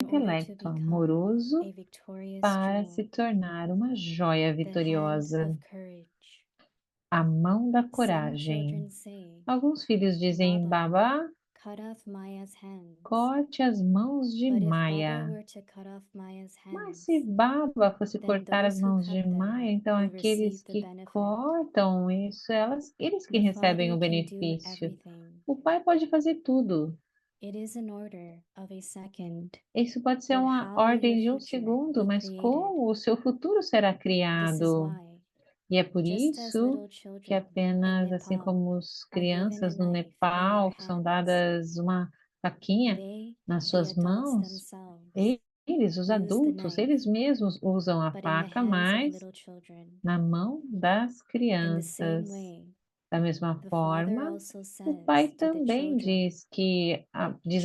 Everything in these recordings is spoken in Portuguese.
intelecto amoroso para se tornar uma joia vitoriosa. A mão da coragem. Alguns filhos dizem: Baba, corte as mãos de Maia. Mas se Baba fosse cortar as mãos de Maia, então aqueles que cortam isso, eles que recebem o benefício. O pai pode fazer tudo. Isso pode ser uma ordem de um segundo, mas como o seu futuro será criado? E é por isso que apenas, assim como as crianças no Nepal são dadas uma faquinha nas suas mãos, eles, os adultos, eles mesmos usam a faca, mas na mão das crianças. Da mesma forma, o pai também diz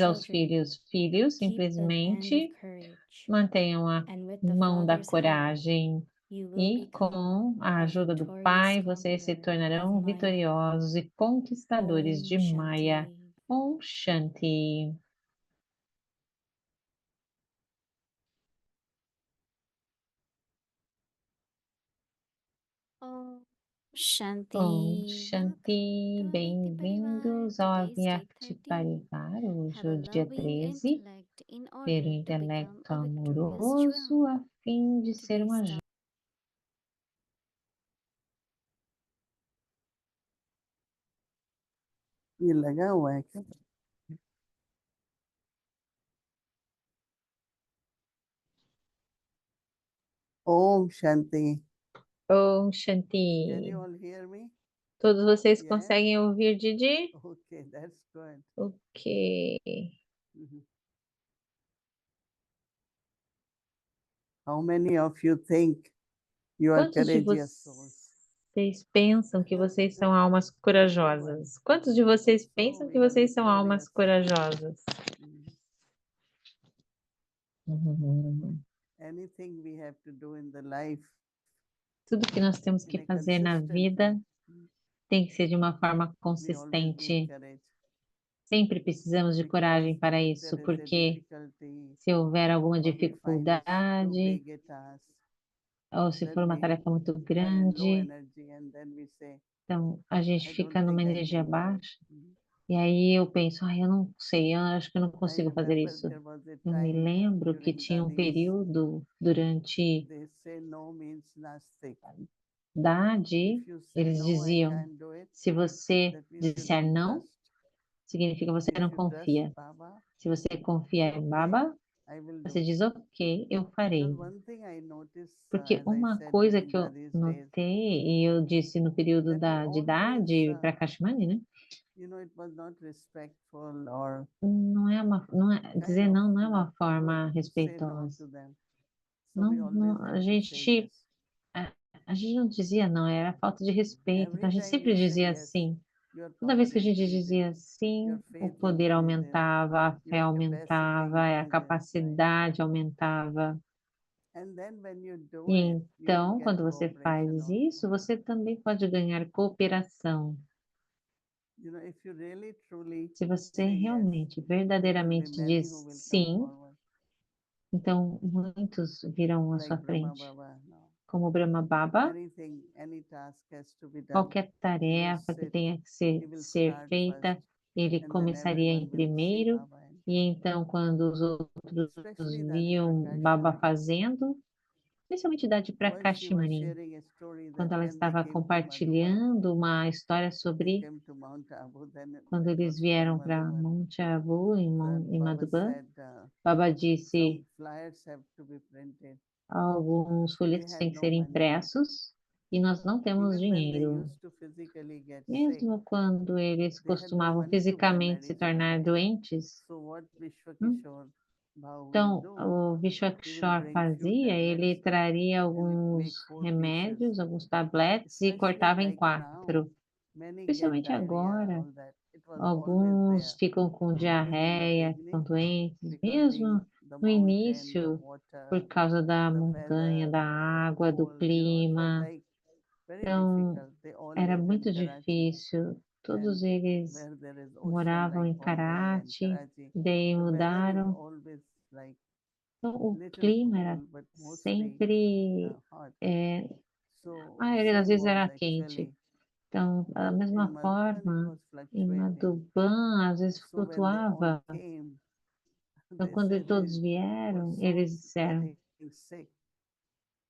aos filhos: filhos, simplesmente mantenham a mão da coragem e com a ajuda do pai vocês se tornarão vitoriosos e conquistadores de Maya. Om Shanti. Oh, Shanti. Om Shanti. Bem-vindos ao Avyakti Parivar, hoje é o dia 13, ter o intelecto amoroso a fim de ser uma ये लगा हुआ है क्या? Om Shanti. Om Can Shanti. you all hear me? Todos vocês Yes? conseguem ouvir, Didi? Okay, that's good. Ok. Mhm. How many of you think you are Quantos de courageous souls? vocês pensam que vocês são almas corajosas? Quantos de vocês pensam que vocês são almas corajosas? Uhum. Anything we have to do in the life Tudo que nós temos in que a fazer na consistent vida way, tem que ser de uma forma we always need consistente. courage. Sempre precisamos de coragem Because para if isso, there is a porque difficulty se houver alguma or we find it's too dificuldade, big a task, ou se for then uma we tarefa muito are in low grande, energy and then we say, então a gente I don't fica numa think I energia can do it. baixa. E aí eu penso, ai, eu não sei, eu acho que eu não I consigo fazer remember isso. there was a Eu me time lembro que during tinha um Dadi's, período durante they say no means nastic. idade, If you say eles no, I diziam, can't do it, se você that means you disser don't não, trust. significa que você If não you trust confia. Baba, Se você say, confia em okay, Baba, I will você do. diz, ok, eu farei. Because one thing I noticed, Porque as I uma said coisa during que eu Dadi's days, notei, e eu disse no período that he de always, idade para Kashmani, né? it was not respectful or Não é, kind dizer of não é not uma good forma to say no respeitosa. to them. So Não, we always não, have to say yes. a, a gente não dizia não, era falta de respeito. Então Every a gente time sempre you say dizia yes, sim. your Toda vez power que a gente increases, dizia sim, your o faith poder increases, aumentava, a fé your capacity aumentava, a increases, right? capacidade aumentava. And then when you do E it, you will então, get quando você cooperation faz isso, also. você também pode ganhar cooperação. If you really truly Se você say yes, realmente, there will be verdadeiramente many who diz will come sim, forward, então muitos virão à like sua Brahma frente. Baba. No. Como Brahma Baba, Anything, any task has to be done. qualquer He will tarefa que sit, tenha que he will ser start first, feita, ele and then começaria em everyone will see primeiro, Baba and e come. então, quando os outros Especially Dadi viam Prakash Baba Mani. fazendo, principalmente da de While she was Prakashmani, sharing a story that quando ela when they estava came to Madhuban, compartilhando uma história they sobre came to Mount Abu, then quando it eles was called vieram para Madhuban. Monte Abu, So em Baba Madhuban, said, Baba disse, some flyers have to be printed. alguns They folhetos had têm que no ser money. impressos e nós não temos Even when they dinheiro. used to physically get sick, Mesmo quando eles they had no costumavam money to buy fisicamente se medicine. tornar doentes, So what hum, Vishwakishore Bhau will então do, o he will Vishwakishore bring few fazia, ele tablets traria and he will alguns make 4 pieces. remédios, alguns tabletes e Especially cortava em like now, quatro. many get Principalmente diarrhea, agora, all that. It was always alguns there, ficam com even in the diarreia, ficam beginning, doentes, because mesmo the no mountain, the início, por water, causa da the montanha, weather, da the água, do cold, it was clima. like very Então, difficult. They all era lived in muito Karachi, difícil. Todos and eles where there is ocean moravam like em Bombay and Karachi, Karachi, daí the weather is mudaram. always like Então, o little clima era cool, but mostly sempre, hot. a So maioria das same vezes was era quente. actually, Então, da but in mesma Madhuban it forma, was em fluctuating. Madhuban, às vezes So when they all flutuava. came, Então, they quando said todos they were vieram, so eles disseram, getting sick.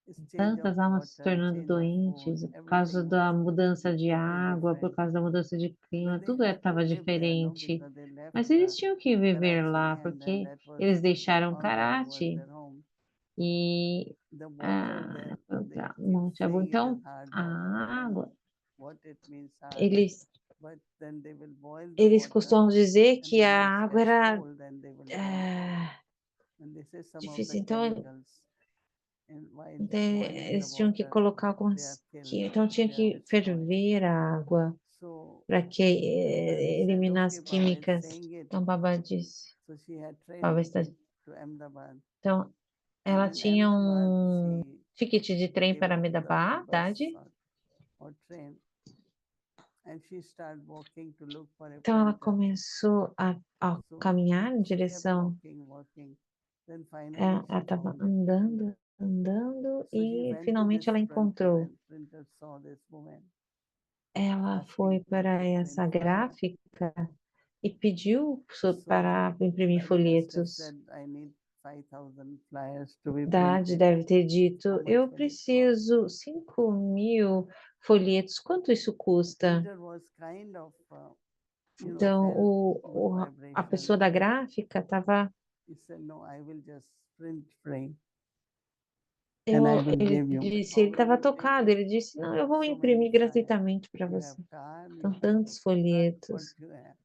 It's change of tantas almas se water, tornando change of food, doentes por causa everything da was mudança de little água, por different. causa da mudança de clima, But they tudo had to estava live there, no, diferente. because they left Mas eles tinham que viver Karachi lá, and then porque that was eles deixaram Mount Abu was Karachi their home. e The water there, they para keep Monte Abu. saying it as Então, hard a water. I don't água, know what it means hard, eles, but then they will boil the eles water, costumam dizer and que when a it água gets era cold, then they will drink. And this is some of the difícil. Então, chemicals, and while boiling the eles tinham que water, colocar they are algumas. killed, Então, tinha they are que destroyed. ferver a água So para que Nani said, eliminar as okay, Baba is químicas. saying it. Então, Baba disse. So she had train Baba está... ticket to Ahmedabad. Então, And ela in tinha Ahmedabad, um she ticket de trem came para up with a Ahmedabad, bus or train, and she started walking to look for a então ela printer. começou a So caminhar em she kept direção. walking. Then finally Ela she estava found it. andando, andando So she e went to finalmente this ela printer, encontrou. and printer saw this woman Ela asking foi her para to essa print flyers. gráfica e pediu So para imprimir Daddy must have folhetos. said, I need 5,000 flyers to be Dade printed. deve ter dito, How much eu will it cost? preciso 5.000 folhetos, quanto isso custa? Printer was kind of, Então, felt good a vibration. pessoa da gráfica estava, He said, no, I will just print free and I will ele give you. disse, ele estava tocado, ele disse, não, eu vou So imprimir many flyers. gratuitamente para You você. have car, you São have tantos truck, what folhetos. do you have?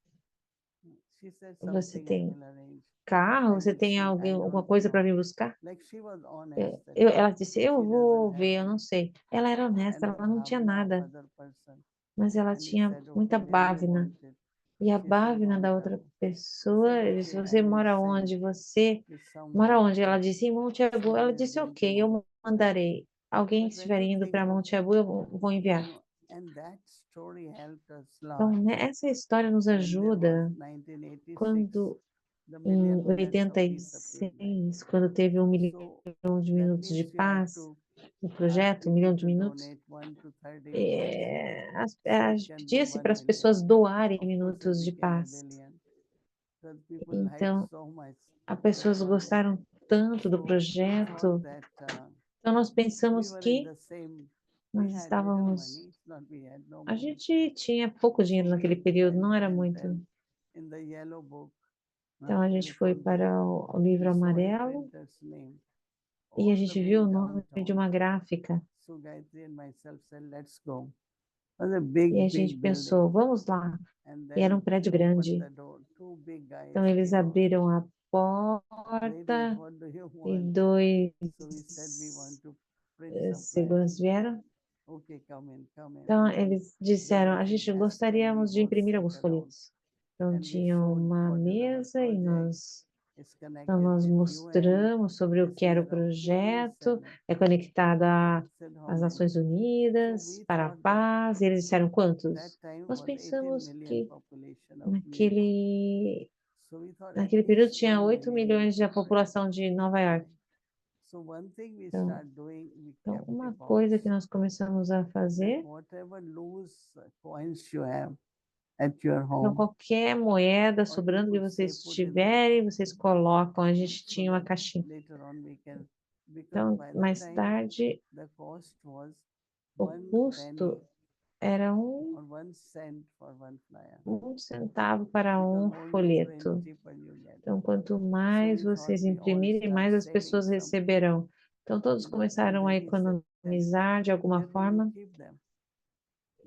She said Você something I tem will arrange. carro? I Você will tem see, I alguma don't coisa para know. vir buscar? Like she was honest that Ela disse, eu she vou doesn't have ver, eu não any. sei. Ela era honesta, And ela the não tinha bhavna of nada, other person. mas ela And he tinha said, muita okay, where do you bávina. want it? E a She said, bávina da Mount outra Abu. pessoa, Said, ele disse, okay, I você will mora send onde? Você to someone. mora onde? Ela disse, em Monte Abu. So Ela they are disse, going to ok, eu Mount. mandarei. Alguém But when estiver you indo think para of, Monte Abu, eu vou enviar. and that story helped us Então, lot. né, essa história nos When there was ajuda 1986, quando, the em million minutes of peace appeasement. 86, quando teve 1 So milhão de that minutos de means you have paz, to o ask projeto, 1 people milhão de to minutos, donate 1 to 30 minutes. So a it gente can be pedia-se 1 para as million. pessoas doarem Of course, it minutos de became a paz. billion because people liked Então, so much as the pessoas project. gostaram tanto do So we thought projeto. that Então, nós we pensamos were in que the same. We nós had little money. estávamos. It's not we had no A money. gente tinha pouco dinheiro So naquele we período, não went era and muito. then in the yellow book, Então, a gente foi telephone book, para o livro we saw a amarelo printer's name e a all the gente way viu o nome de downtown. uma gráfica. So Gayatri and myself said, let's go. It was a E a big gente building. pensou, vamos lá. And E era um then prédio they opened grande. the door. Two big guys Então, eles came out. abriram a Ladies, porta what do you e want? 2 So we said we want to print some flyers. seguranças vieram. Okay, come in, come in. Então, And then eles there disseram, was a a gente desk and we gostaríamos de both imprimir sat alguns around folhetos. Então, and we tinha showed uma what is our mesa e project. nós It's Então, connected nós with UN, mostramos sobre o this que era o year of peace, projeto, and é conectado said how às many. Nações So Unidas, we para a thought that paz, e eles disseram that quantos? time Nós was 18 pensamos million que population of New York. naquele, So we thought at naquele período least tinha 1 8 million we milhões da should print. população de Nova York. So one thing we Então, start doing, we então kept a uma box coisa que nós começamos a that fazer, whatever loose coins you have at your então home, qualquer moeda or you sobrando que could say vocês put in the tiverem, box vocês colocam. A gente so tinha uma that caixinha. later on we can, because Então, by that mais time tarde, the cost was o 1 penny custo era or 1 cent for one flyer. 1 centavo para Because um more you print, folheto. cheaper you get. Então, quanto So mais we thought vocês we all imprimirem, start mais as saving pessoas some, receberão. Então, todos and começaram a then he said, economizar de alguma where will you forma. keep them?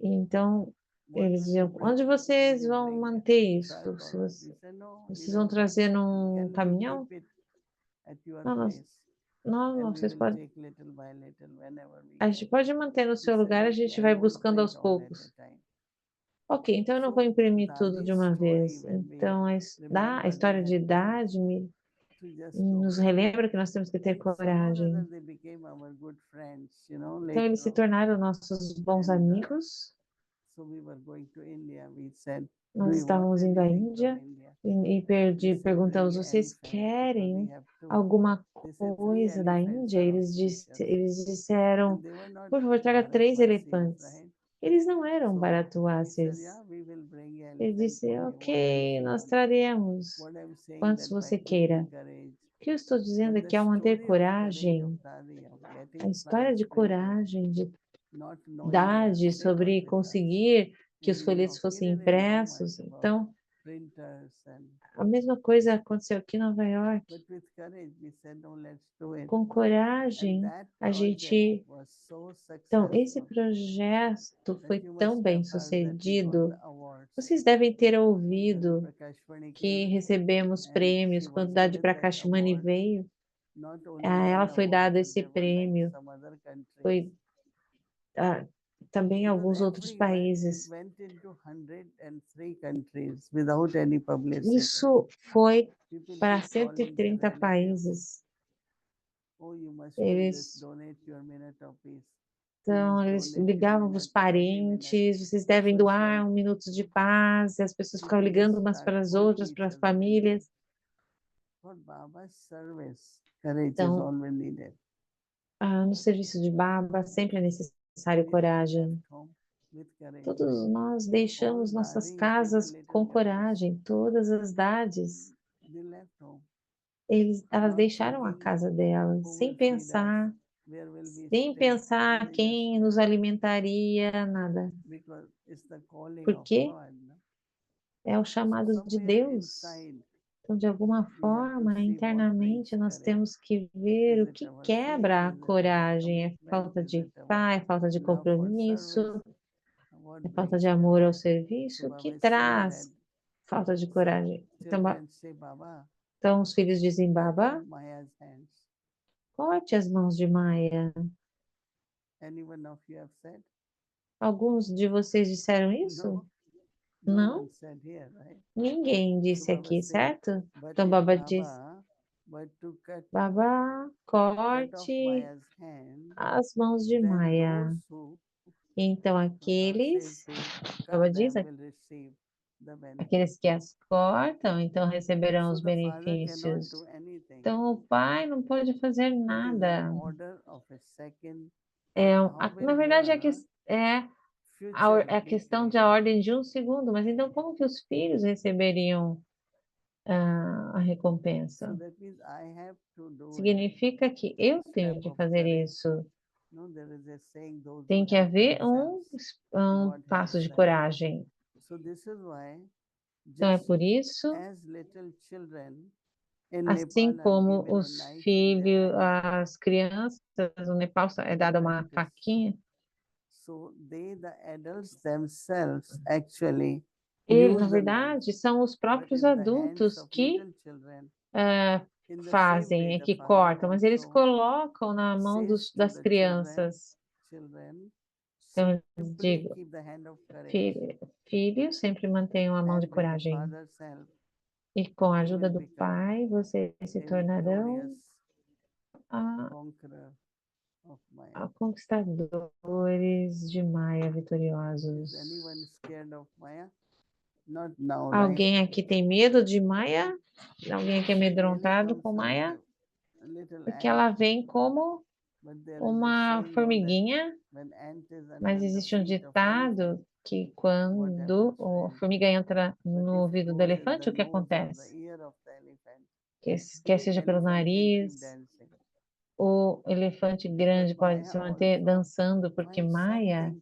E então, What eles will you diziam, bring? onde Will vocês you vão bring manter isso? truck Se or what? We você- said, no, we Vocês vão don't want. trazer num Can we caminhão? keep it at your Não, place? não, And we vocês will podem. take little by little whenever we A gente get. pode manter no He seu said, lugar, a okay, gente I vai won't buscando print aos all at a poucos. time. Ok, então eu não vou So imprimir tudo de Dadi's uma story, vez. when we Então, a remember, we história de had courage idade to just do. nos relembra que nós temos que ter And somehow or other coragem. they became our good friends, Então, eles se later on. tornaram nossos bons And amigos. so we were going to India. We said, do Nós you want estávamos indo à anything from Índia India? perguntamos, vocês querem alguma coisa da Índia? Eles disseram, por favor, traga 3 elefantes. Eles não eram Bharatuasis. Ele disse, ok, nós traremos quantos você queira. O que eu estou dizendo é que ao manter coragem, a história de coragem, de idade, sobre conseguir que os folhetos fossem impressos. Então, a mesma coisa aconteceu aqui em Nova York. Com coragem, a gente... Então, esse projeto foi tão bem sucedido. Vocês devem ter ouvido que recebemos prêmios. Quando Dadi Prakashmani veio, a ela foi dado esse prêmio. Foi também em alguns outros países. Isso foi para 130 países. Então, eles ligavam para os parentes, vocês devem doar 1 minuto de paz, e as pessoas ficavam ligando umas para as outras, para as famílias. Então, no serviço de Baba sempre é necessário coragem. Todos nós deixamos nossas casas com coragem, todas as dadis. Elas deixaram a casa delas, sem pensar quem nos alimentaria, nada. Porque é o chamado de Deus. Então, de alguma forma, internamente, nós temos que ver o que quebra a coragem. É falta de fé, é falta de compromisso, é falta de amor ao serviço. O que traz falta de coragem? Então os filhos dizem, Baba, corte as mãos de Maya. Alguns de vocês disseram isso? Não? Ninguém disse aqui, certo? Então Baba diz, Baba, corte as mãos de Maya. Então aqueles, Baba diz, aqueles que as cortam, então receberão os benefícios. Então o pai não pode fazer nada. Na verdade, é a questão da ordem de um segundo, mas então como que os filhos receberiam a recompensa? Significa que eu tenho que fazer isso. Tem que haver um passo de coragem. Então é por isso, assim como os filhos, as crianças no Nepal é dada uma faquinha, na verdade, são os próprios adultos que fazem, que cortam, mas eles colocam na mão das crianças. Então, eu digo, filho, sempre mantenham a mão de coragem. E com a ajuda do Pai, vocês se tornarão conquistadores de Maya vitoriosos. Alguém aqui tem medo de Maya? Alguém aqui é amedrontado com Maya? Porque ela vem como uma formiguinha, mas existe um ditado que quando a formiga entra no ouvido do elefante, o que acontece? Quer seja pelo nariz, o elefante grande pode se manter dançando, porque Maya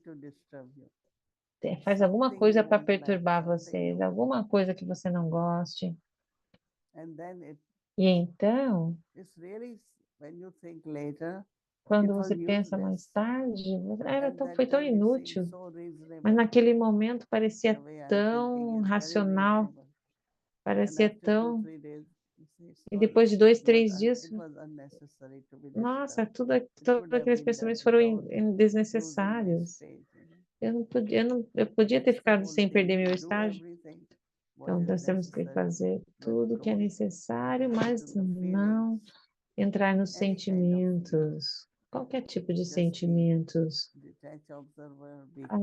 faz alguma coisa para perturbar vocês, alguma coisa que você não goste. E então, quando você pensa mais tarde, foi tão inútil, mas naquele momento parecia tão racional, parecia tão... E depois de 2, 3 dias, nossa, todos aqueles pensamentos foram desnecessários. Eu podia ter ficado sem perder meu estágio. Então, nós temos que fazer tudo que é necessário, mas não entrar nos sentimentos. Qualquer tipo de sentimentos.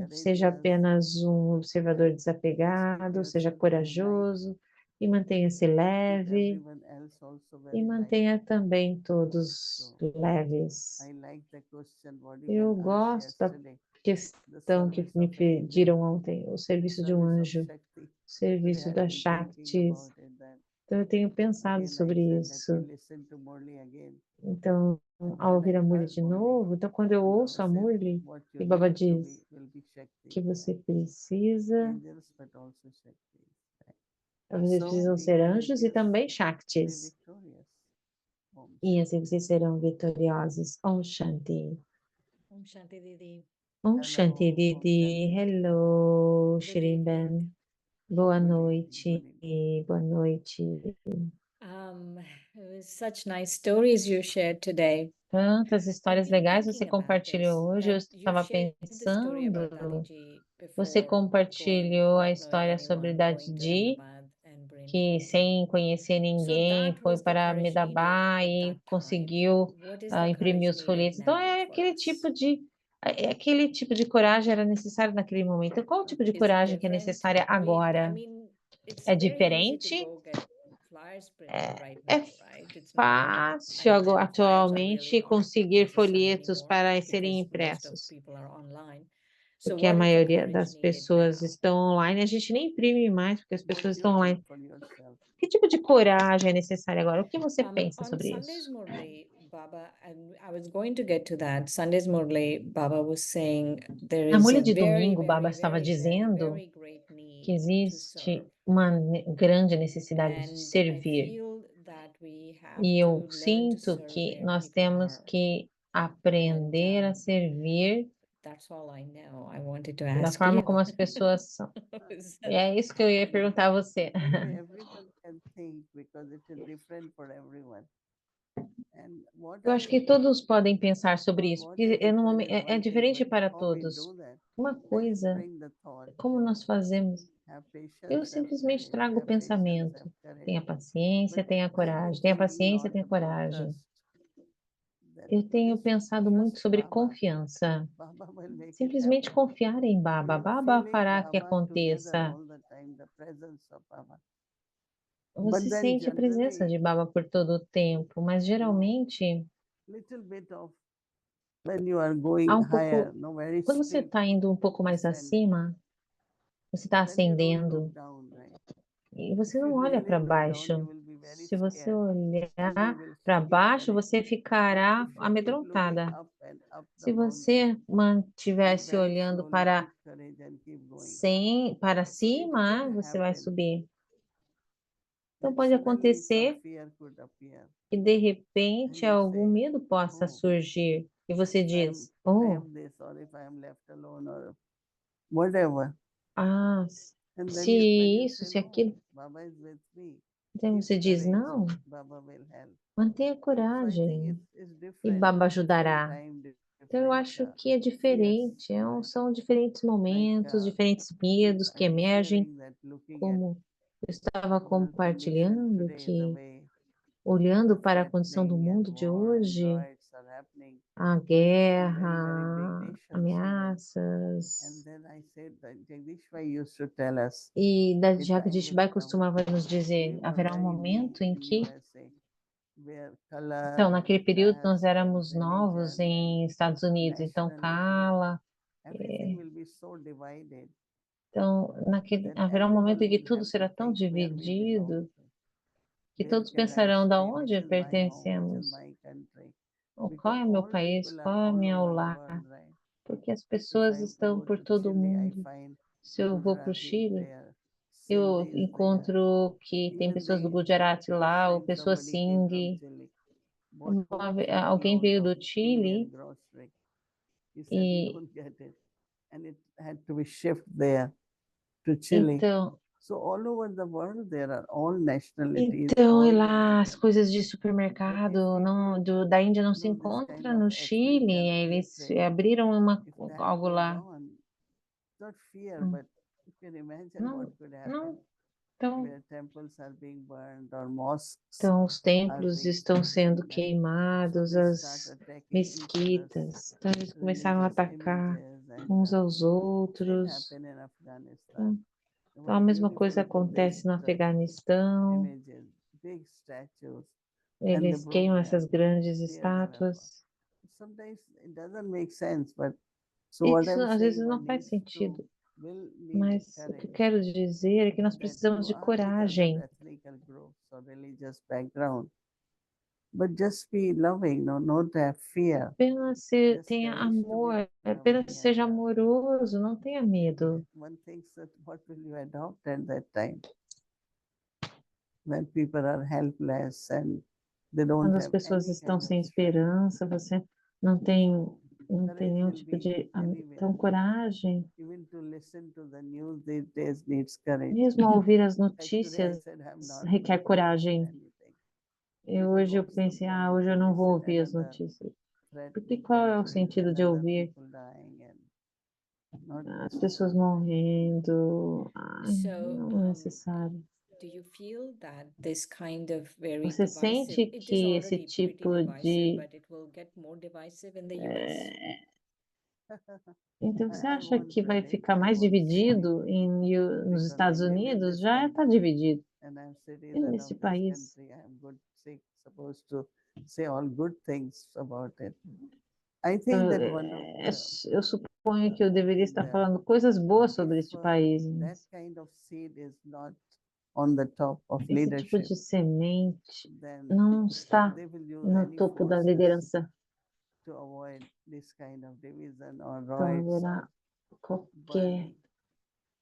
Seja apenas um observador desapegado, seja corajoso, e mantenha-se Keep leve everyone else also e very light. mantenha também todos So leves. I like the question what you Eu can ask gosto da yesterday. The questão que service me of an angel, pediram ontem, o the serviço de um service of anjo, Shakti. o So serviço I have da been thinking Shakti. about it. Then Então, eu tenho pensado again I sobre said, let isso. me listen to Murli again. Então, ao When ouvir I a Murli heard de Murli, novo, então quando eu ouço Baba a said, Murli, what e you Baba need to be diz will be Shakti. que você precisa, Angels, but also Shakti. vocês So precisam be ser anjos e courageous, também be Shaktis. victorious. Om E Shanti. assim vocês serão vitoriosos. Om Shanti. Om Shanti Didi. Om Hello, Shanti Om Didi. Shanti. Hello, Good Shirimben. Boa Good noite. evening. Boa noite. It was such nice stories you shared today. Tantas histórias been legais você thinking about compartilhou this, hoje. Eu that you've estava shared the story about pensando. Dadiji Você before compartilhou a not knowing história sobre anyone, going to Dadji, Ahmedabad and brain que printing. sem conhecer So ninguém that foi was the para courage needed Medabá at e that time. conseguiu What is the imprimir courage os needed folhetos. Então now é for aquele us? aquele tipo de coragem era necessário naquele momento. Então, qual o tipo de Is it coragem que é different? necessária I agora? mean, it's É very easy to diferente? go get flyers printed right É now, right? It's not, fácil and flyers are really atualmente not conseguir necessary folhetos anymore para serem because most of impressos, people are online. So porque a what is the maioria courage das needed pessoas now? estão online. A gente nem imprime mais, porque as What pessoas you estão think online. for yourself? Que tipo de coragem é necessária agora? O que você pensa On sobre Sundays isso? Murli, Baba, and I was going to get to that. Sundays Murli, Baba was saying there Na is mulha a de very, domingo, Baba very, estava very, very, dizendo very great que need to existe serve. uma grande necessidade de And I servir. feel that we have E to eu learn to sinto serve que where nós people temos are. que aprender a servir That's all I know. I wanted to da ask forma you. como as pessoas são. Is E that- é isso que eu ia perguntar a você. Anyway, everyone can think because it is different for everyone. And what Eu acho que todos podem pensar sobre isso, what porque is different is é one thing, diferente but para how we todos. do that? Uma Let's coisa, bring the thought. como nós fazemos? Have Eu patience, have simplesmente courage. trago o Have patience, pensamento. have courage. Tenha paciência, But tenha I've been coragem. Tenha thinking paciência, lot tenha about coragem. trust. That Eu tenho just pensado muito trust sobre Baba. confiança. Baba will make it Simplesmente happen. confiar em Baba. You're Baba feeling fará que Baba together aconteça. all the time, the presence of Baba. Você But then sente a presença de generally, Baba por todo o tempo, mas geralmente little bit of when you are há going um higher, pouco. no, very Quando você strict, está indo um pouco mais ascending, acima, você está then you don't look ascendendo down, right? e você If you não olha really para look down, you baixo. will be very Se você scared and you olhar will para keep baixo, running. você But ficará if you keep looking amedrontada. up and up the Se mountain você and mantivesse very olhando slowly para keep courage and keep going. para So it could cima, você vai happen subir. Então that pode suddenly some acontecer fear could appear que de and repente you algum say, medo possa oh, surgir e você if diz: I "Oh, am this or if I am left alone or whatever. ah, And then se when you isso, say, se no, aquilo". Baba is with me. Então Keep você diz: courage, "Não, Baba will help. mantenha So I think coragem it's e different, Baba different ajudará". time, Então eu different acho que é fears. diferente, Right? são diferentes Like momentos, diferentes medos que I was emergem, sharing that looking at como eu estava world condition compartilhando today, the que way olhando para a condição do threatening and mundo de war and hoje, riots are happening a in very, very big guerra, nations. And ameaças. then I said that Jagdishwai used to tell us E da the time will Jagdishbai come. costumava nos We dizer, were haverá um very new momento em in que, USA, where color então, and naquele período nós caste and éramos novos religion and em Estados Unidos, então nationality, Kala, everything will be so divided então that haverá um momento everyone em que will tudo have to será tão think where we belong dividido to. que Where todos can I pensarão de stay? Which onde is my home? Which is pertencemos, my country? ou qual Because é o meu all país, people are qual é o all meu over the lar, world, right? porque as If pessoas I estão go por to todo o Chile, I mundo. find Se eu vou para o Gujaratis Chile, there, eu Sindhis there. encontro que tem Even pessoas do the Gujarat first lá, ou time pessoas somebody came from Sindhi. Chile, bought Alguém 2-3 loads veio of do Indian Chile grocery. He said he e don't get it. And it had to be shipped there to Chile. então, So all over the world, there are all nationalities, então all é lá as religions. coisas de But if supermercado people da Índia não se know this kind encontra of no Chile. ethnical Eles hatred, abriram if that algo goes lá. on, not fear, Hum, but you can imagine what Não, could happen não. Então, where temples are being burned or mosques os are templos being estão sendo burned. So queimados, they start as attacking each other's mesquitas. Então, eles começaram a religious atacar images, and uns aos same outros. happened in Afghanistan. Então, Então, a mesma coisa acontece no Afeganistão, images, big statues, eles queimam essas grandes estátuas. sometimes it doesn't make sense, but so Isso what I'm às vezes saying, não one faz needs sentido, to will need mas o que eu quero dizer é que nós that precisamos you de are with other coragem. ethnical groups or religious background, but just be loving, no, not have fear. Apenas tenha amor, apenas seja amoroso, não tenha medo. One thinks that what will you adopt at that time? When people are helpless and they don't Quando as have pessoas any estão kind of sem strength. esperança, você não tem Courage nenhum will tipo be de anywhere. então coragem. Even to listen to the news these days needs courage. Mesmo ao ouvir as Like today I notícias said, I'm not requer going to listen coragem. anything. Hoje eu What's the pensei, point hoje eu to não vou listen ouvir as another notícias. threat Porque to qual é o country, sentido de another ouvir people dying and not as necessary. pessoas morrendo? Ai, So, não é necessário. do you feel that this kind of very Você divisive, sente it is que esse already pretty tipo divisive, de but it will get more divisive in the US? Então, você I acha won't que vai predict, ficar I mais won't say dividido anything nos because Estados I live in Unidos? this Já está country dividido. and I'm E citizen nesse of this país, country. I'm supposed to say all good things about it. I think that one of eu suponho que eu deveria estar the- falando coisas boas sobre if este país. that Mas kind of seed is not on the top of esse tipo leadership, de semente then não está they will use no any topo da forces liderança. to avoid this kind of division or Então, riots haverá or qualquer.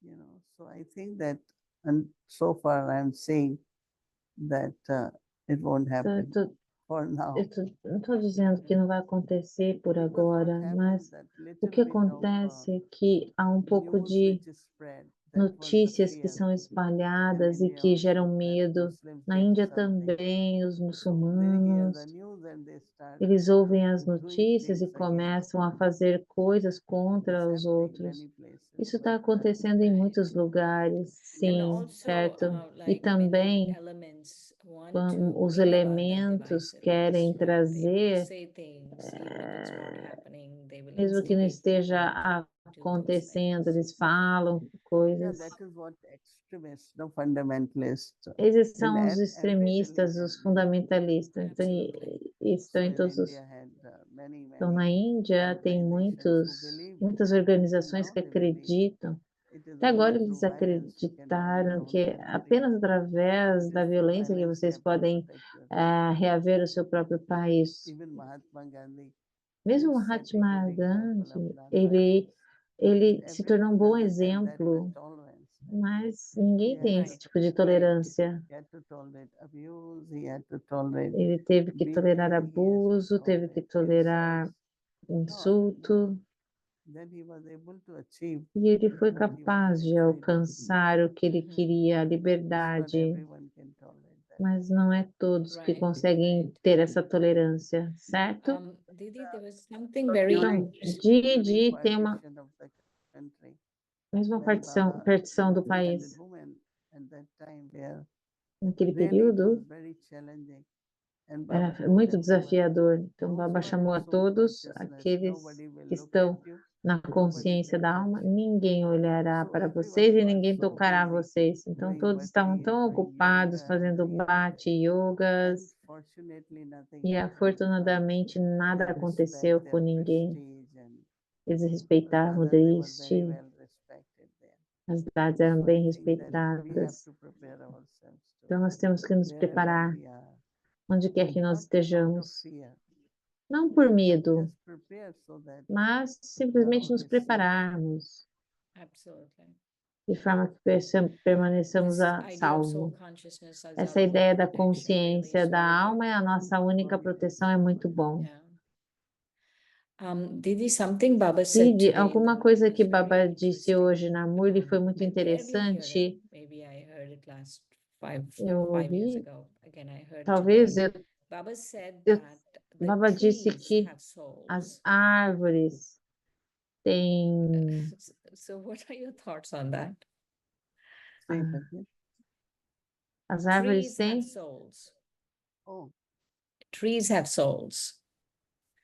burning. So I think that, and so far I'm saying that it won't Então, happen for now. não estou dizendo que não vai acontecer por Because what agora, happens mas that o little que bit of acontece é que há um pouco news de which is spread, that was the notícias que fear. são In espalhadas e India que also, geram that medo. Muslims Na did Índia something. também, os So they hear muçulmanos, the news and they start eles ouvem as doing notícias e things against começam a fazer coisas It's contra os happening outros. many places. Isso está But, acontecendo em muitos lugares, And sim, also, certo? E like many também, elements want quando to os bring about that elementos divisiveness, querem right? They will trazer, say things, even if it's not happening, they will mesmo que não instigate esteja people to do those acontecendo, things. eles falam yeah, coisas. that is what extremists, no fundamentalists. Esses In são os every extremistas, religion, os fundamentalistas. Então, Absolutely. e estão So em in todos os. India had many, Então, na many Índia tem organizations who believe, muitas and organizações now que they believe acreditam. it is Até only agora through eles violence you can bring acreditaram down que country. apenas através It da is through violência que violence you vocês have to podem protect yourself. reaver o seu próprio país. Even Mahatma Gandhi, Mesmo good set a Mahatma good example of Gandhi, non-violence. ele se tornou um Everyone bom doesn't have that much exemplo, tolerance. mas ninguém Yeah. tem esse Right, tipo de right. tolerância. He had to tolerate abuse, he had to tolerate Ele teve que tolerar beating, he has abuso, to teve que tolerate tolerar insults. insulto, Then he was able to achieve e ele foi what he capaz wanted de freedom. alcançar o que ele queria, a But it's not liberdade, everyone can tolerate that. mas não é todos que Right, conseguem right. ter essa tolerância, certo? Didi, there was something very Então, interesting. Didi tem uma Partition of the country, mesma when partição Baba do defended país. women at that time, where Naquele really it was período, very challenging. And Baba era told muito everyone, desafiador. Então, those Baba who are chamou in a soul todos consciousness, aqueles nobody will que look estão at you, na nobody consciência will da touch alma, you. ninguém olhará So para everyone vocês e got ninguém so tocará busy vocês. Então, doing todos estavam bhakti, tão doing ocupados yoga, fazendo doing bhakti, everything. yogas, Unfortunately, nothing e happened because afortunadamente nada they aconteceu respect com their ninguém. prestige and Eles respeitaram o rather they were very Deste, well respected there. as datas eram So I bem think that we have respeitadas. to prepare ourselves to Então, nós temos que nos wherever preparar, we are, onde quer que nós not out of estejamos. fear, Não por but medo, just prepare so that mas you are simplesmente nos always safe. prepararmos, Absolutely. de forma que permaneçamos This a idea of salvo. soul consciousness as Essa our ideia only da protection really consciência is da very alma good. é a nossa única proteção, é muito bom. Yeah. Didi, something Baba said Didi, today in the alguma Murli coisa was que very Baba disse interesting. hoje na Murli foi muito I barely hear it. interessante. Maybe I heard it last five Eu years ouvi, ago. Again, I heard talvez today. Baba said eu- that the Baba disse trees que have souls. as árvores têm So what are your thoughts on that? Say it Ah. again. as árvores Trees have têm souls. Oh, Trees have souls.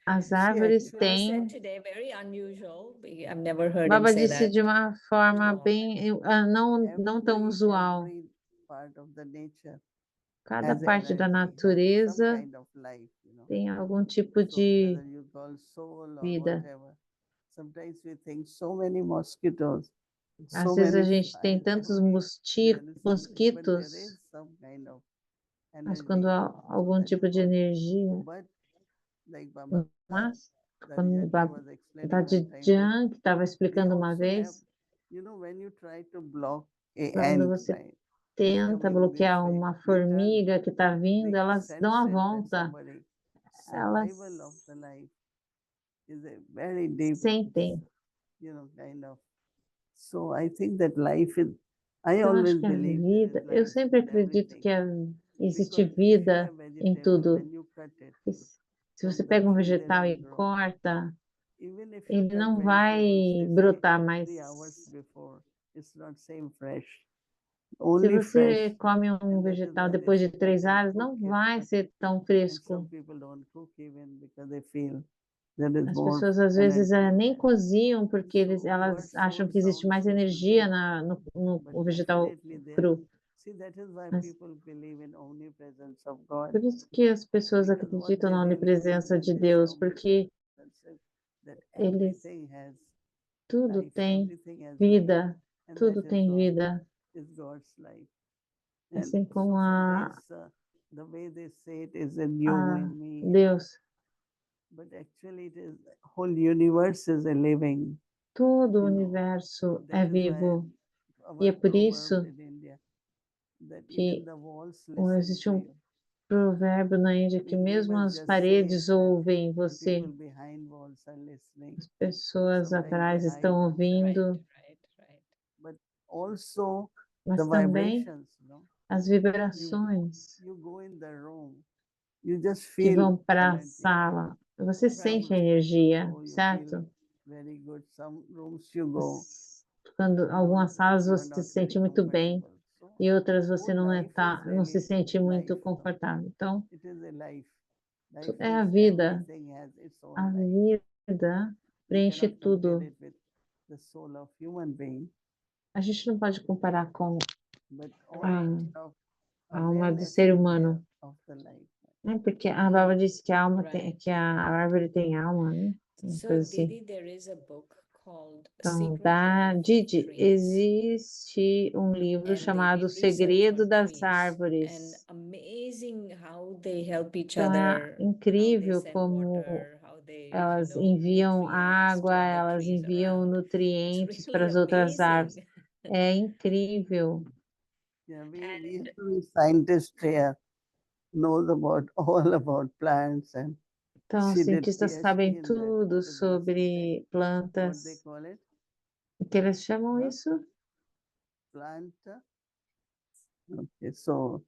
As She árvores Baba said têm. today, very unusual. I've never heard him Baba say disse that. de uma forma Wow. bem não tão usual. Every part of the nature Cada has parte da energy, has some natureza kind of life, tem algum tipo So de whether you call soul or vida. whatever, sometimes we think so many mosquitoes, Às so vezes a many gente tem flies, tantos you understand? But there mosquitos, is some kind of mas quando energy. há So algum that is tipo de what, energia, but like Baba mas quando Dadijan was explaining one time that Dadijan, que estava they explicando uma also have, vez, when you try to block a quando ant, você right, tenta coming this bloquear way, uma they formiga que está vindo, elas dão a sense it that volta. somebody Elas survival of the life is a very deep, sentem. kind of. So I think that life is, I Eu acho always que a believe there is vida, eu life sempre in acredito everything. que existe Because if you vida have em vegetable, tudo. when you cut it E se from você the pega um tree, they vegetal e don't grow. corta, Even if you ele cut não vegetables, vai they say brotar mais. 3 hours before, it's not same fresh. Se Only fresh. você come um And that is vegetal why they depois de say that 3 they horas, não cook it, vai but- ser tão and fresco. some people don't cook even because they feel there is As more pessoas às vezes energy in nem that. cozinham porque So elas what acham soul que existe mais sounds little energia big, no but vegetal definitely there. cru. See, that is why Mas people believe in omnipresence of God. por isso que as pessoas Because what acreditam they na really think onipresença that de this Deus, porque omnipresence, that eles everything has tudo life, tem everything has life, vida, and tudo that is tem God, vida, is God's life. And assim so como sometimes the way they say it is in you, a in me, Deus. but actually it is whole universe is a living. Todo o You know, universo that é is why vivo. E our é por proverb isso in India that even que the walls listen existe to um you. provérbio na Índia que We mesmo must as just paredes say that ouvem the você, people behind walls are listening. as pessoas Sometimes they atrás hide estão themselves, ouvindo, Right. but also the mas também vibrations, as vibrações You go in the room, you just que feel vão para a energy. sala. Você Some sente a rooms energia, you certo? feel very good. Some rooms you go, Quando algumas salas you are você se not sente very muito bem comfortable. So e outras você whole não life is não se really sente muito life, confortável. Então, It is a life. Life é a is vida. everything has its own A life. vida We preenche cannot compare tudo. it with the soul of human being, A gente não pode comparar com but a only of alma do awareness ser is there humano, of the life. né? Porque a Baba disse que a alma tem, Right, que a árvore tem alma, né? Uma So, coisa assim. Didi, there is a book called Então, Secret da Life of Didi, Trees, existe um livro and they chamado O did research Segredo on das trees, and Árvores. amazing how they help each Então, é other, how they incrível send como water, how they, elas enviam nutrients to água, other elas trees enviam around. It's nutrientes para really as outras árvores. amazing. É incrível. Yeah, we And have to be scientists here, knows about all about plants, and Então, os she did cientistas PhD sabem in that. tudo What is this? sobre What they plantas. call it? O que eles chamam Huh? isso? Plant. Okay, so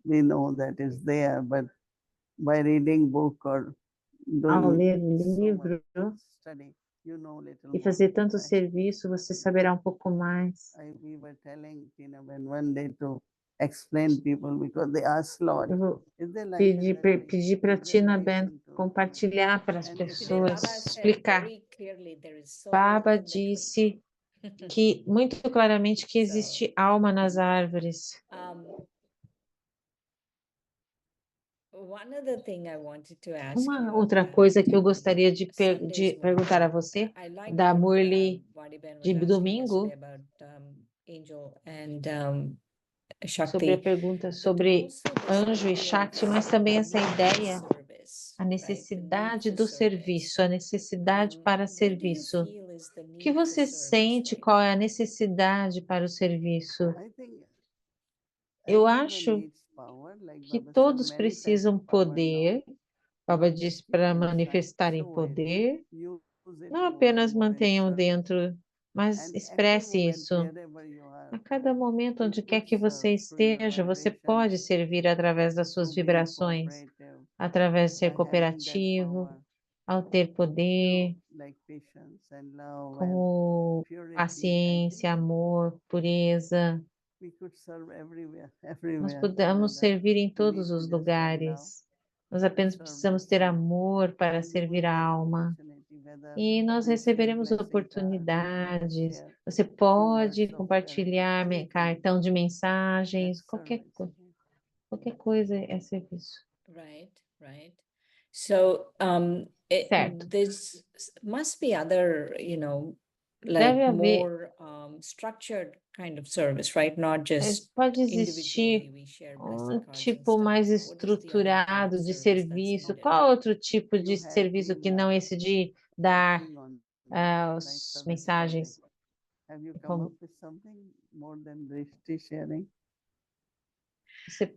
we know that is there, but by reading book or Ao doing ler o so much livro study, you know little e more, fazer tanto right? serviço, você saberá um pouco mais. We were telling Tina when one day to explain people because they ask Lord, Eu vou is there life in that tree? pedir para a Is there Tina life Ben into compartilhar para as And if today pessoas, Baba said explicar. very clearly there is soul Baba in the tree. disse que muito claramente que So, existe alma nas árvores. One other thing I wanted to ask Uma you, outra coisa que eu gostaria de Sunday's perguntar a Murli. você, I liked da what Murli Vadiben de was asking domingo, yesterday about angel and sobre a Shakti, pergunta but sobre also this anjo e idea Shakti, of mas também the essa need for ideia, service, a right? The need necessidade for do service. serviço, a necessidade para What do you serviço. feel is the O que need for você service sente? right Qual now? é a necessidade para o serviço? I think Eu everyone acho needs power, like que Baba said todos many times, precisam power now. poder. Baba Not disse just keep para inside, manifestarem show it, poder, use it não more and apenas more in mantenham service. dentro, mas And every expresse moment, isso. wherever you A are, cada momento, you onde quer could que você serve through your esteja, você vibrations, pode servir através das suas through being vibrações, cooperative, através de ser by having that cooperativo, power, ao ter poder, like patience and love and como purity. I think paciência, amor, pureza. we could serve everywhere, Nós everywhere. podemos servir em We need todos to os just have love. lugares. Nós apenas precisamos ter amor para servir a alma. E nós receberemos oportunidades. Você pode compartilhar cartão de mensagens, qualquer coisa é serviço. Right, right. So, Certo. this must be other, like Deve haver, more structured kind of service, right? Not just pode individually existir we share um blessing cards and tipo mais stuff. What is the other kind estruturado of de service that's serviço. needed? Qual outro tipo de You have serviço been, que não esse de dar working on as night service mensagens? project. Have you come Como up with something more than Drishti sharing? você,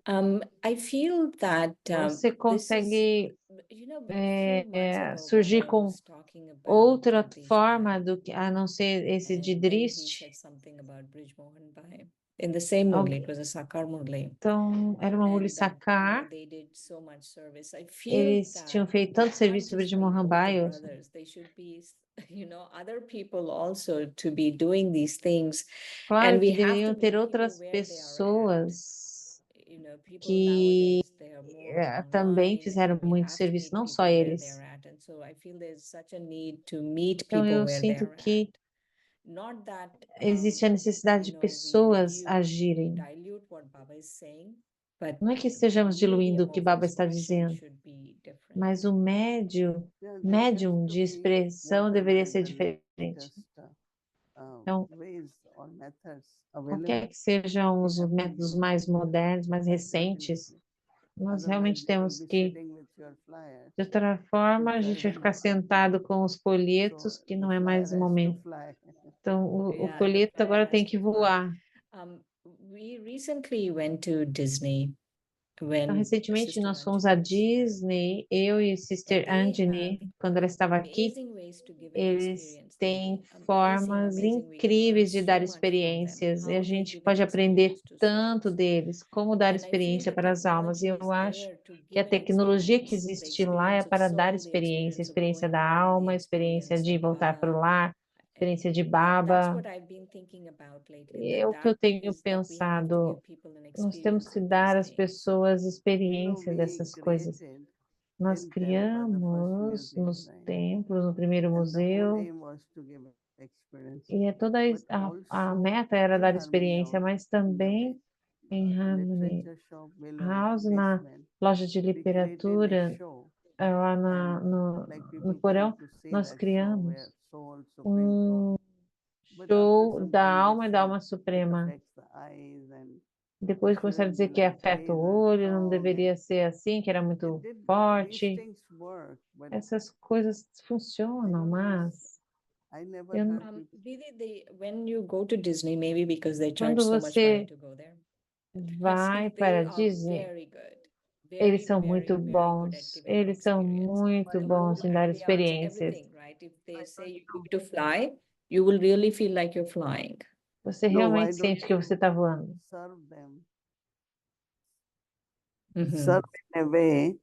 I feel that você this is, consegue a few months ago, surgir Baba com was talking about outra Brij forma Mohan, do que a não ser esse de and then he Drist. said something about Brij Mohan Bhai. In the same Murli, it was a Sakar Murli. Então, era uma Murli And that, Sakar. they did so much service. I feel Eles that tinham feito it tanto can't serviço sobre just de be both the Mohambaio. brothers. They should be, other people also to be doing these things. Claro And we que have to deveriam meet ter people outras where they are at. pessoas People que nowadays, they are more também online, fizeram and we muito have to serviço, meet não people só where eles. they're at. And so I feel there's such a need to meet Então, people eu where they sinto are que at. Not that existe a necessidade de pessoas agirem. dilute what Baba is saying, but Não é que estejamos the medium diluindo o que of Baba está expression dizendo, should be different. mas o Yeah, there médium has to de be expressão more deveria than ser the diferente. latest, Então, ways or methods qualquer available. que sejam We os have to métodos use mais modernos, mais that recentes, definitely. nós Otherwise, realmente you will temos be que, sitting with your flyers, de outra forma, a which gente vai doesn't ficar work. sentado com os folhetos, So que the não é mais flyer o has to momento. fly. Então, o Yeah, the folheto flyer agora has tem to que fly. voar. We recently went to Disney Então, when recentemente, Sister nós fomos a Anjali was here. Disney, eu e Sister And they have Anjani, quando ela estava aqui, amazing ways to give an eles experience. têm formas Amazing. We can incríveis de learn dar so much from them. experiências, e a How they gente give an pode aprender experience to tanto souls. deles, como dar And I feel experiência the para as almas. E technology eu is acho there to que a give an tecnologia que experience. The existe lá é experience of para dar soul, the experiência, a experience of experiência going da home, alma, the a experiência experience de of voltar para o Baba. lar, a experiência de That's Baba. what I've been thinking about lately. É o que eu tenho That we have to pensado. give people an Nós temos experience que of dar these às things. pessoas You know, experiência we dessas coisas. created Nós in Tampa the first criamos museum, nos right? templos, no primeiro And the whole museu, aim was to give experience. e é toda But a also meta era in dar Harmony experiência, House, mas in the também em Harmony literature shop below House, na basement, loja de we created a literatura, show. lá And no like no people came porão, to see nós that show where criamos soul, supreme soul. But after show some da time they alma e da said alma it suprema. affects the eyes and Depois começaram a shouldn't be dizer que like afeta o laser olho, não strong. deveria And ser assim, que era it muito did, these forte. things work, but Essas coisas I funcionam, don't know. mas I never eu heard não- people. When you go to Disney, maybe because they charge quando so much money você to go there, vai para they a are Disney, very good. eles são Very, muito very good at bons, giving an eles são experience. muito They bons em dar they answer experiências. everything, right? If they say you're going to fly, you will really feel like you're flying. Você No, why realmente don't sente que você está voando. serve them? Mhm. Serve in a way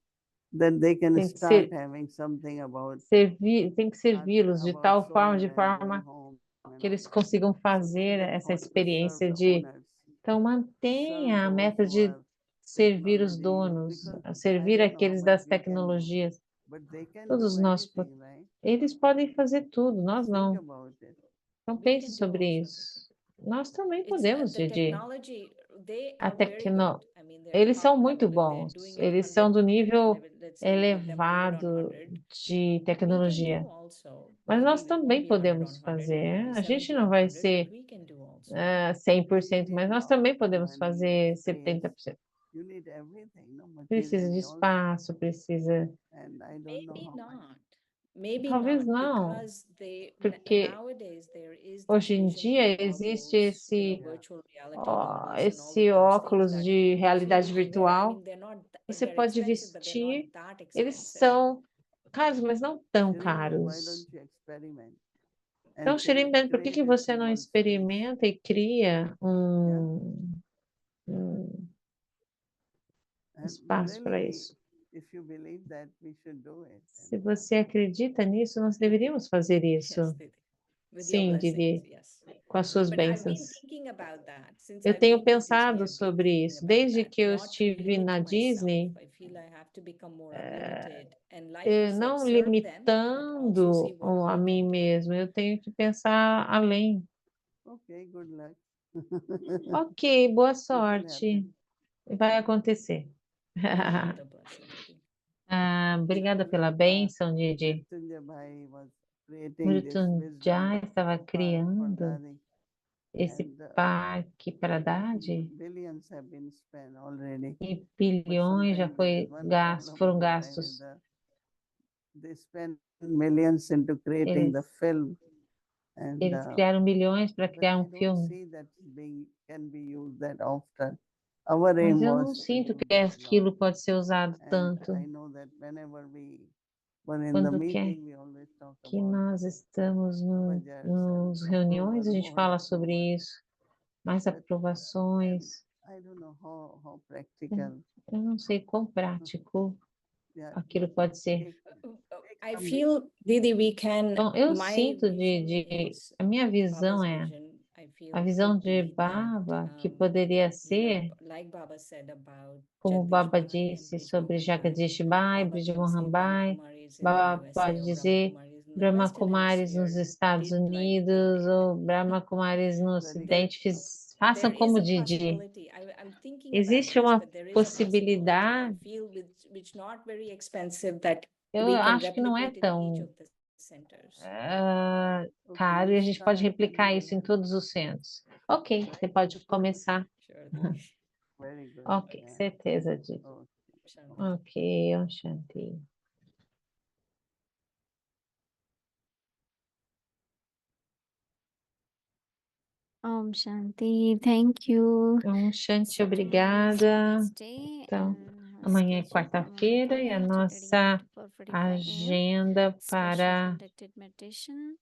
that they can Tem que start ser, having something about tem que servi-los de about tal forma, soul de and going forma home and que all eles that. consigam So fazer make it essa point to serve experiência the de. owners, Então, serve mantenha a those meta who de are servir os technology donos, because I servir don't know how aqueles much das we can do, tecnologias. but they can Todos do nós, anything, right? eles podem fazer tudo, nós Think não. about it. Então We pense can do sobre also. isso. Nós também It's podemos, the Didi. technology, they A are very tecno... good. I mean, they're Eles são top muito level. If they're bons. doing it Eles são do 100, nível let's say we give them 100 on elevado 100. de We can tecnologia. do also. Mas Maybe nós it won't também be 100 on podemos 100, it will fazer. be A gente 70 não on vai 100, ser but we can do also. 100%, mas nós também Material, podemos money, fazer space. 70%. You need everything, no Precisa de materially also. espaço, precisa. And I don't know Maybe how much. not. Maybe Talvez not, não, because porque nowadays there is this hoje em vision dia for existe goggles, esse, virtual reality goggles and all esse of those things óculos that de realidade you can wear. I virtual. mean, Você they're pode expensive, but they're not vestir. that Eles expensive. são caros, mas não tão Shireen, why caros. don't you experiment? Então, And create, Shireen, por que create a você não small space? experimenta e cria Yeah. um And espaço para really, isso? if you believe that, we should do it. Se você acredita nisso, nós deveríamos fazer isso. Yes, Didi. with your Sim, blessings, Didi, yes. com as suas But I've been bênçãos. thinking about that since Eu I've tenho been to Disney. pensado I've been sobre thinking isso. about Desde that. que eu Not to estive na limit Disney, myself. I feel I have to become more unlimited. And like you said, não serve them, but also see limitando what a we mim can do. mesmo, eu tenho que pensar além. Okay, good luck. Ok, boa It will sorte. happen. Vai acontecer. Thank you for the blessing, Didi. Obrigada pela bênção, Didi. Mrityunjay Bhai was creating this Mrityunjay wisdom estava park for criando Dadi, esse and parque para Dade billions have been spent already. e But bilhões já sometimes there is one problem foram all the time is gastos. they spend millions into creating the Eles, film, and eles criaram milhões para but criar I um don't filme, see that can be used that often. Our mas aim eu não was to sinto use que it a lot. aquilo pode ser usado And tanto. I know that whenever we were in the Quando quer meeting, we always talk que about nós estamos budgets and nos reuniões, a approval, gente more fala approval. sobre isso, mais But aprovações. I don't know how practical. Eu não sei quão prático Yeah, aquilo but pode ser. I feel, Didi, we can. Então, eu My sinto vision is a minha visão Baba's é vision. I feel a visão could de be that, Baba, que poderia ser, like Baba said about como Jagdish Baba Bai and disse Brij sobre Mohan Bai. Jagdish Bai, Baba Brij can Mohan say Brahma Bai, Kumaris in the Baba USA pode or Brahma dizer Kumaris in the Brahma Western Kumaris nos Hemisphere Estados did like Unidos Didi. ou Brahma Kumaris no Very Ocidente, façam There is como a Didi. possibility. I'm thinking about Existe this, uma but there is a possibility. I possibilidade, feel which not very expensive that eu we can acho que não é replicate in each tão of the centers. okay, caro you e a gente pode start and replicar we isso em will todos os centros. Ok, você pode começar. Sure, Didi. very good. Ok, Yeah. certeza disso. Okay. Shanti. Ok, Om Shanti. Om Shanti, thank you. Om Shanti, So today is obrigada. Wednesday Então, and amanhã é schedule for quarta-feira e a Mamaprabhu to 39 nossa to 4:45 a.m. agenda Special para conducted meditation